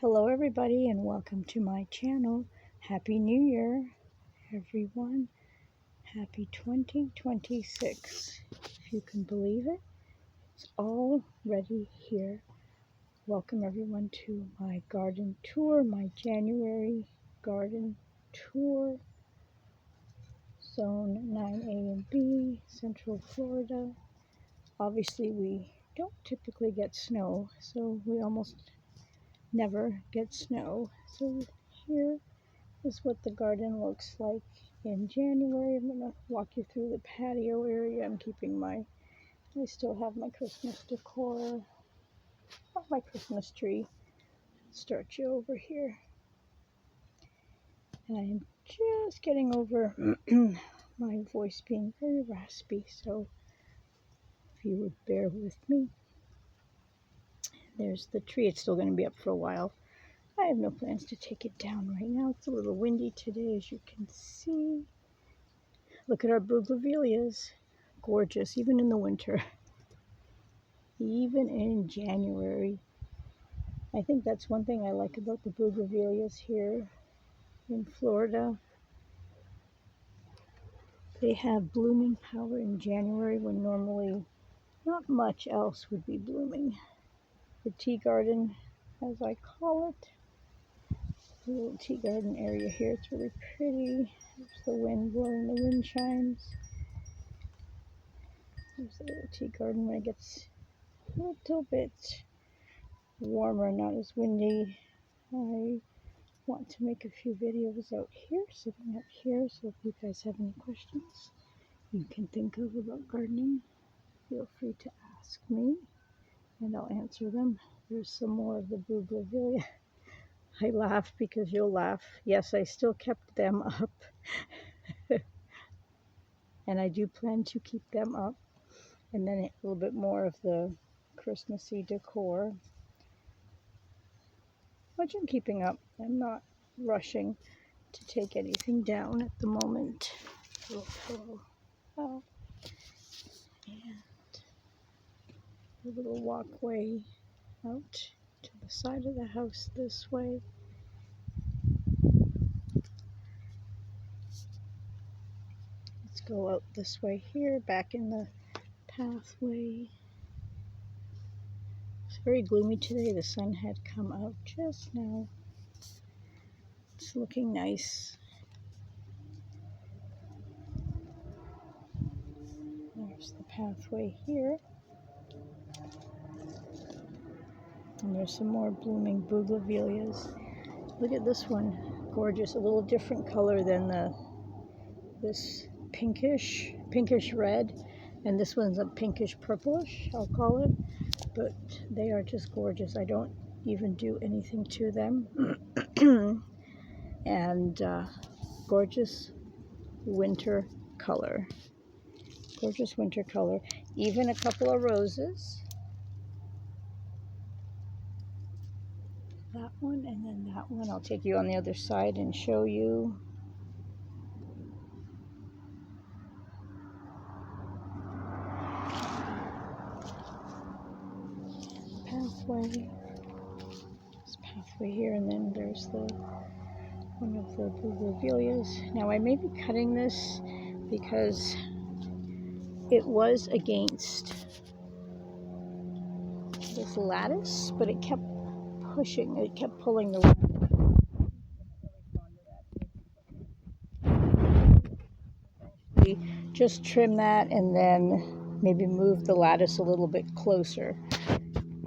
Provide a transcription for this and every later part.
Hello everybody and welcome to my channel. Happy New Year everyone. Happy 2026. If you can believe it, it's already here. Welcome everyone to my garden tour, my January garden tour. Zone 9A and B, Central Florida. Obviously we don't typically get snow, so we almost never get snow. So here is what the garden looks like in January. I'm going to walk you through the patio area. I still have my Christmas decor, not my Christmas tree. Start you over here. And I'm just getting over my voice being very raspy, so if you would bear with me. There's the tree. It's still going to be up for a while. I have no plans to take it down right now. It's a little windy today, as you can see. Look at our bougainvilleas. Gorgeous, even in the winter. Even in January. I think that's one thing I like about the bougainvilleas here in Florida. They have blooming power in January when normally not much else would be blooming. The tea garden, as I call it. The little tea garden area here. It's really pretty. There's the wind blowing the wind chimes. There's the little tea garden when it gets a little bit warmer, not as windy. I want to make a few videos out here, sitting up here, so if you guys have any questions you can think of about gardening, feel free to ask me and I'll answer them. There's some more of the bougainvillea. I laugh because you'll laugh. Yes, I still kept them up and I do plan to keep them up, and then a little bit more of the Christmassy decor, which I'm keeping up. I'm not rushing to take anything down at the moment. Oh, and a little walkway out to the side of the house this way. Let's go out this way here, back in the pathway. It's very gloomy today. The sun had come out just now. It's looking nice. There's the pathway here. And there's some more blooming bougainvilleas. Look at this one. Gorgeous. A little different color than this pinkish red. And this one's a pinkish purplish, I'll call it. But they are just gorgeous. I don't even do anything to them. And gorgeous winter color. Gorgeous winter color. Even a couple of roses. That one and then that one. I'll take you on the other side and show you. Pathway. This pathway here, and then there's one of the bougainvilleas. Now I may be cutting this because it was against this lattice, but it kept pushing, it kept pulling the lattice. Just trim that and then maybe move the lattice a little bit closer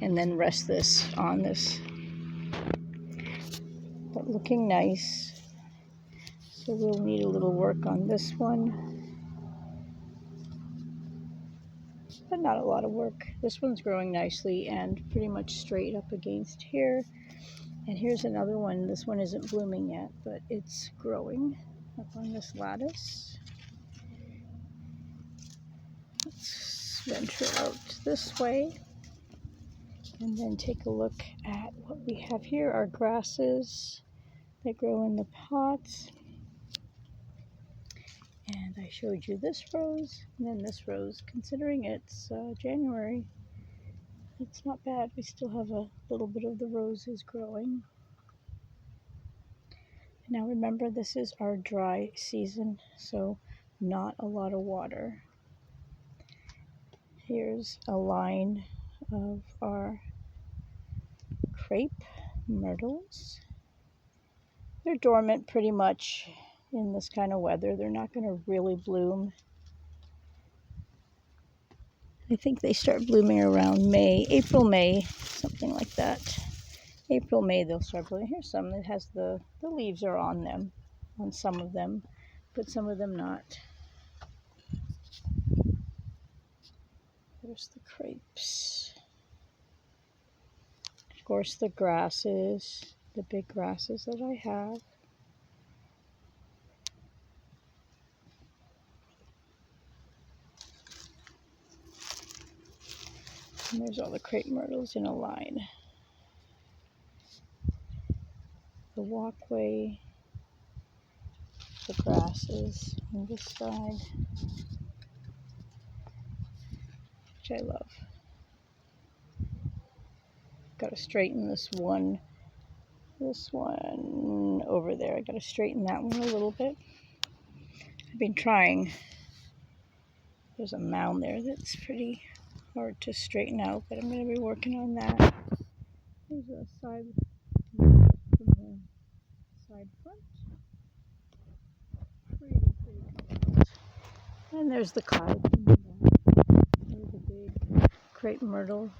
and then rest this on this. But looking nice. So we'll need a little work on this one, but not a lot of work. This one's growing nicely and pretty much straight up against here. And here's another one. This one isn't blooming yet, but it's growing up on this lattice. Let's venture out this way and then take a look at what we have here. Our grasses that grow in the pots. And I showed you this rose and then this rose. Considering it's January, it's not bad. We still have a little bit of the roses growing. Now remember, this is our dry season, so not a lot of water. Here's a line of our crepe myrtles. They're dormant pretty much in this kind of weather. They're not going to really bloom. I think they start blooming around May, April, May, something like that. April, May, they'll start blooming. Here's some that has the leaves are on them, on some of them, but some of them not. There's the crepes. Of course, the grasses, the big grasses that I have. And there's all the crepe myrtles in a line. The walkway, the grasses on this side, which I love. Got to straighten this one over there. I got to straighten that one a little bit. I've been trying. There's a mound there that's pretty hard to straighten out, but I'm going to be working on that. There's a side from the side front. Pretty colors. And there's the cloud. There's a big crepe myrtle.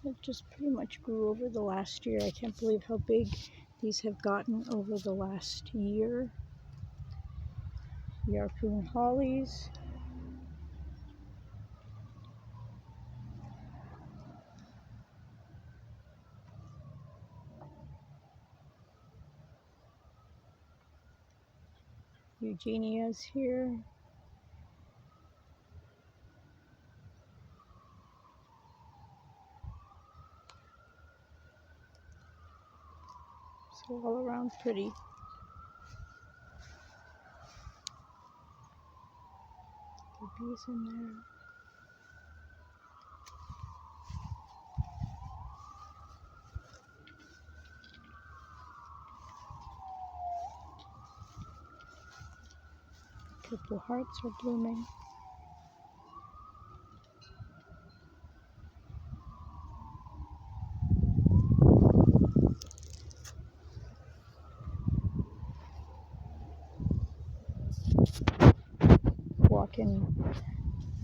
It just pretty much grew over the last year. I can't believe how big these have gotten over the last year. Yarpoon hollies. Eugenias here. So all around pretty. The bees in there. Purple hearts are blooming.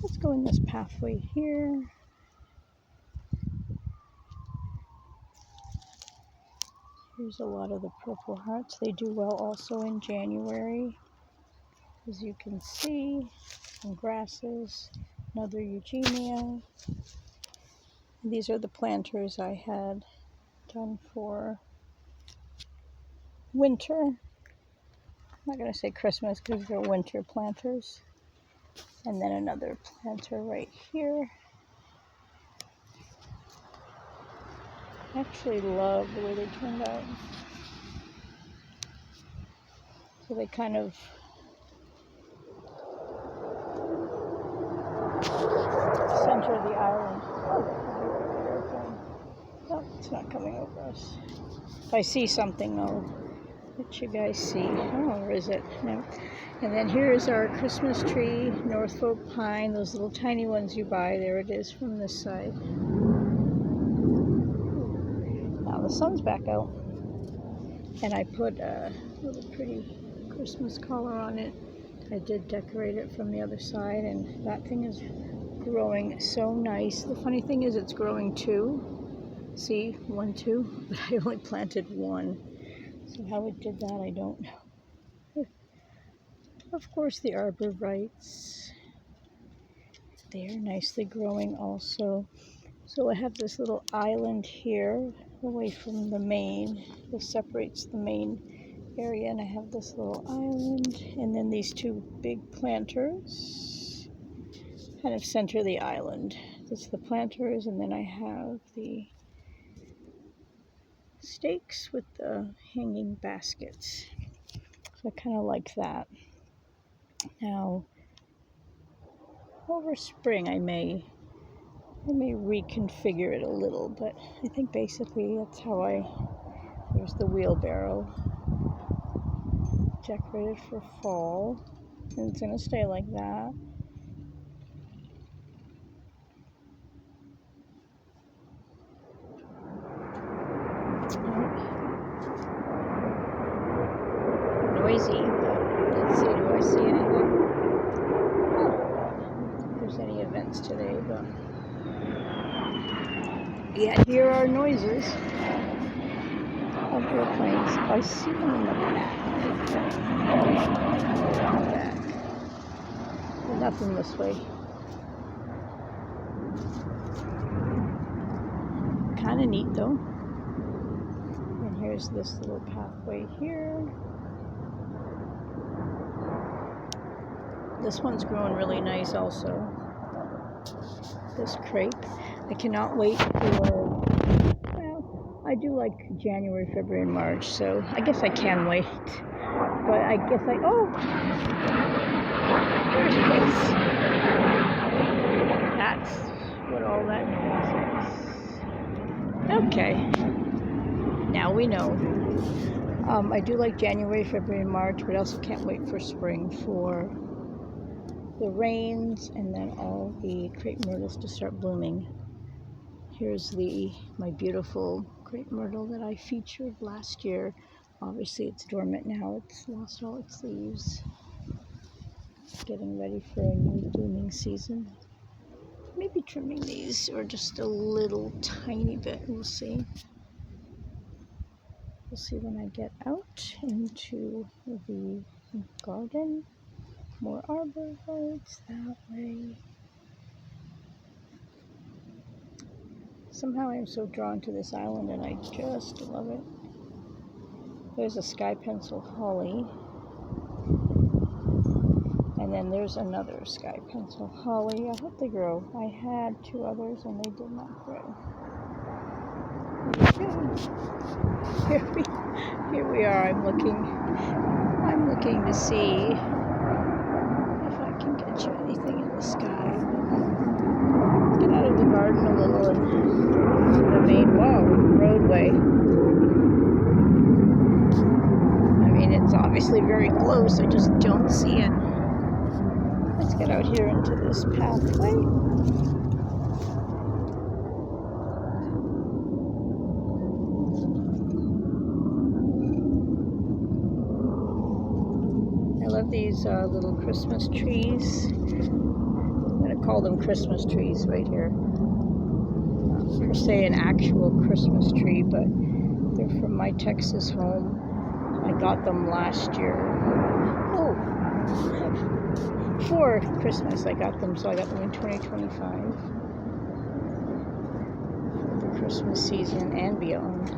Let's go in this pathway here. Here's a lot of the purple hearts. They do well also in January. As you can see, some grasses, another eugenia. These are the planters I had done for winter. I'm not going to say Christmas because they're winter planters. And then another planter right here. I actually love the way they turned out. So they kind of center the island. Oh, it's not coming over us. If I see something, I'll let you guys see. Oh, or is it? No. And then here's our Christmas tree, Norfolk pine, those little tiny ones you buy. There it is from this side. Now the sun's back out. And I put a little pretty Christmas color on it. I did decorate it from the other side, and that thing is growing so nice. The funny thing is it's growing two. See, 1, 2, but I only planted one. So how it did that, I don't know. Of course, the arborites. They're nicely growing also. So I have this little island here away from the main. This separates the main area, and I have this little island. And then these two big planters kind of center the island. That's the planters, and then I have the stakes with the hanging baskets. So I kind of like that. Now, over spring I may reconfigure it a little, but I think basically that's how there's the wheelbarrow. decorated for fall, and it's going to stay like that. Noisy, but let's see, do I see anything? Oh, if there's any events today, but yeah, here are noises of airplanes. I see them in the back. Nothing this way. Kind of neat though. And here's this little pathway here. This one's growing really nice also. This crepe. I cannot wait for, well, I do like January, February, and March, so I guess I can wait. But I guess there's this. That's what all that noise is. Okay. Now we know. I do like January, February, and March, but I also can't wait for spring for the rains and then all the crepe myrtles to start blooming. Here's my beautiful crepe myrtle that I featured last year. Obviously it's dormant now, it's lost all its leaves. Getting ready for a new blooming season. Maybe trimming these or just a little tiny bit, we'll see. We'll see when I get out into the garden. More arbor lights that way. Somehow I'm so drawn to this island and I just love it. There's a sky pencil holly. And then there's another sky pencil holly. I hope they grow. I had 2 others and they did not grow. Here we are. I'm looking to see if I can get you anything in the sky. Get out of the garden a little and the main roadway. I mean, it's obviously very close. I just don't see it. Let's get out here into this pathway. I love these little Christmas trees. I'm going to call them Christmas trees right here. Not per se an actual Christmas tree, but they're from my Texas home. I got them last year. Oh, for Christmas I got them, so I got them in 2025. For the Christmas season and beyond.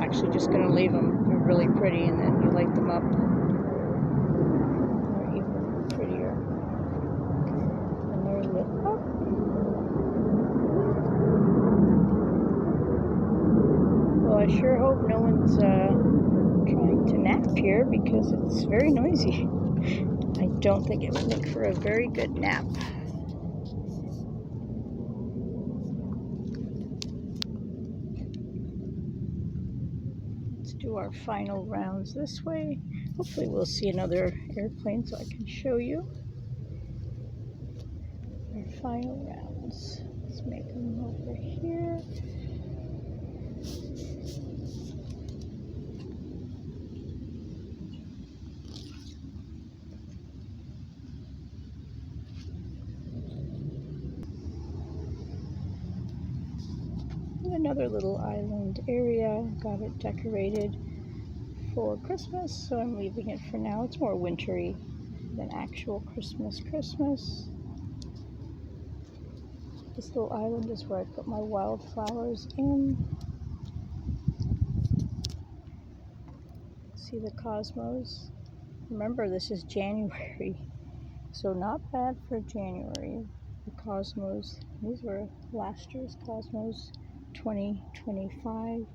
Actually just going to leave them. They're really pretty, and then you light them up. They're even prettier. And they're lit up. Well, I sure hope no one's trying to nap here because it's very noisy. I don't think it would make for a very good nap. Let's do our final rounds this way. Hopefully we'll see another airplane so I can show you. Our final rounds. Let's make them over here. Another little island area. Got it decorated for Christmas, so I'm leaving it for now. It's more wintry than actual Christmas. This little island is where I put my wildflowers in. See the cosmos. Remember, this is January, so not bad for January. The cosmos, these were last year's cosmos, 2025.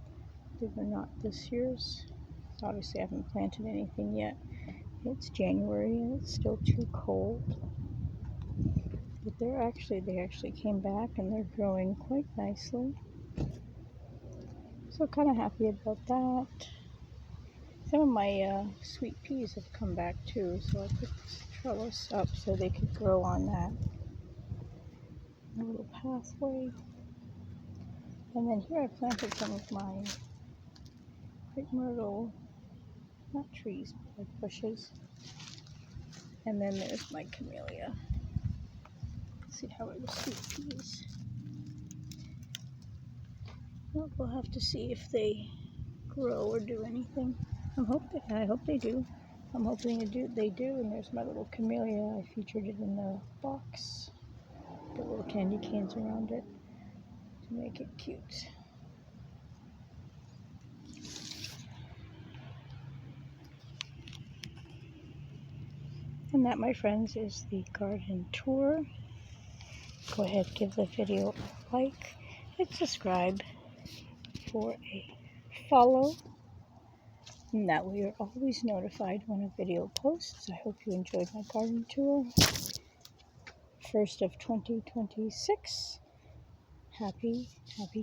They were not this year's. Obviously I haven't planted anything yet. It's January and it's still too cold. But they actually came back and they're growing quite nicely. So kind of happy about that. Some of my sweet peas have come back too, so I put this trellis up so they could grow on that. A little pathway. And then here I planted some of my crepe myrtle, not trees, but like bushes. And then there's my camellia. See how are the sweet peas? Well, we'll have to see if they grow or do anything. I hope they do. I'm hoping they do. And there's my little camellia. I featured it in the box. Put little candy canes around it to make it cute. And that, my friends, is the garden tour. Go ahead, give the video a like and subscribe for a follow. And that way you're always notified when a video posts. I hope you enjoyed my garden tour. 1st of 2026. Happy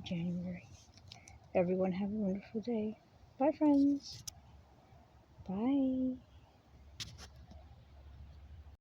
January. Everyone have a wonderful day. Bye, friends. Bye.